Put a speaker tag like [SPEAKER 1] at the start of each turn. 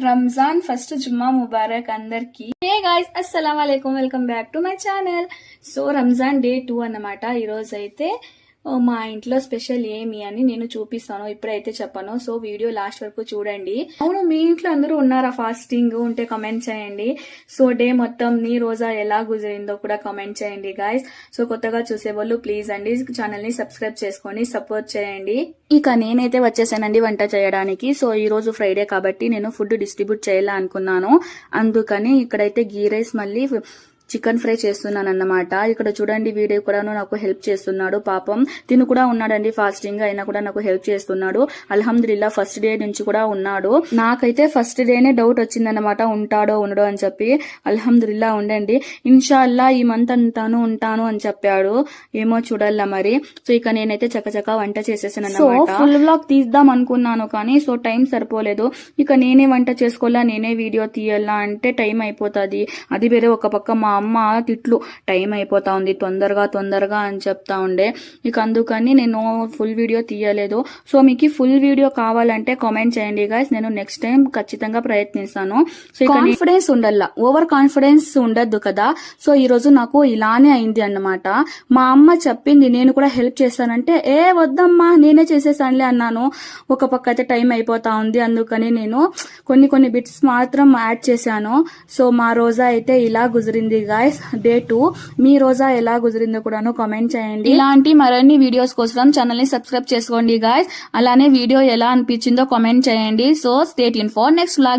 [SPEAKER 1] Ramzan first Jumma Mubarak అందరికి. Hey guys, అస్సలం వాలేకుమ్, welcome back to my channel. So Ramzan day 2 అన్నమాట. ఈ రోజు అయితే మా ఇంట్లో స్పెషల్ ఏమి అని నేను చూపిస్తాను, ఇప్పుడైతే చెప్పను. సో వీడియో లాస్ట్ వరకు చూడండి. అవును, మీ ఇంట్లో అందరూ ఉన్నారా ఫాస్టింగ్? ఉంటే కమెంట్ చేయండి. సో డే మొత్తం నీ రోజా ఎలా గుజరిందో కూడా కమెంట్ చేయండి గైస్. సో కొత్తగా చూసేవాళ్ళు ప్లీజ్ అండి ఛానల్ ని సబ్స్క్రైబ్ చేసుకొని సపోర్ట్ చేయండి. ఇక నేనైతే వచ్చేసానండి వంట చేయడానికి. సో ఈ రోజు ఫ్రైడే కాబట్టి నేను ఫుడ్ డిస్ట్రిబ్యూట్ చేయాలనుకున్నాను. అందుకని ఇక్కడైతే గీ రైస్ మళ్ళీ చికెన్ ఫ్రై చేస్తున్నాను అన్నమాట. ఇక్కడ చూడండి, వీడియో కూడా నాకు హెల్ప్ చేస్తున్నాడు. పాపం తిను కూడా ఉన్నాడండి ఫాస్టింగ్, అయినా కూడా నాకు హెల్ప్ చేస్తున్నాడు. అల్హమ్దులిల్లా ఫస్ట్ డే నుంచి కూడా ఉన్నాడు. నాకైతే ఫస్ట్ డేనే డౌట్ వచ్చిందన్నమాట, ఉంటాడో ఉండడో అని చెప్పి. అల్హమ్దులిల్లా ఉండండి, ఇన్షాల్లా ఈ మంత్ అంతాను ఉంటాను అని చెప్పాడు. ఏమో చూడాలా మరి. సో ఇక నేనైతే చక్కచక్క వంట చేసేసాను అన్నమాట. ఫుల్ వ్లాగ్ తీద్దాం అనుకున్నాను కానీ సో టైం సరిపోలేదు. ఇక నేనే వంట చేసుకోవాలా, నేనే వీడియో తీయాలా అంటే టైం అయిపోతుంది. అది వేరే ఒక పక్క మా అమ్మ తిట్లు, టైం అయిపోతా ఉంది తొందరగా అని చెప్తా ఉండే. ఇక అందుకని నేను ఫుల్ వీడియో తీయలేదు. సో మీకు ఫుల్ వీడియో కావాలంటే కామెంట్ చేయండి గైస్, నేను నెక్స్ట్ టైం ఖచ్చితంగా ప్రయత్నిస్తాను. సో కాన్ఫిడెన్స్ ఉండాల, ఓవర్ కాన్ఫిడెన్స్ ఉండద్దు కదా. సో ఈ రోజు నాకు ఇలానే అయింది అన్నమాట. మా అమ్మ చెప్పింది నేను కూడా హెల్ప్ చేస్తానంటే వద్దమ్మా నేనే చేసేసానులే అన్నాను. ఒక పక్క అయితే టైం అయిపోతా ఉంది, అందుకని నేను కొన్ని బిట్స్ మాత్రం యాడ్ చేశాను. సో మా రోజా అయితే ఇలా గుజరింది గైస్ డే 2. మీ రోజా ఎలా గుజరిందో కూడాను కామెంట్ చేయండి. ఇలాంటి మరిన్ని వీడియోస్ కోసం ఛానల్ ని సబ్స్క్రైబ్ చేసుకోండి గైస్. అలానే వీడియో ఎలా అనిపించిందో కామెంట్ చేయండి. So stay tune for next vlog.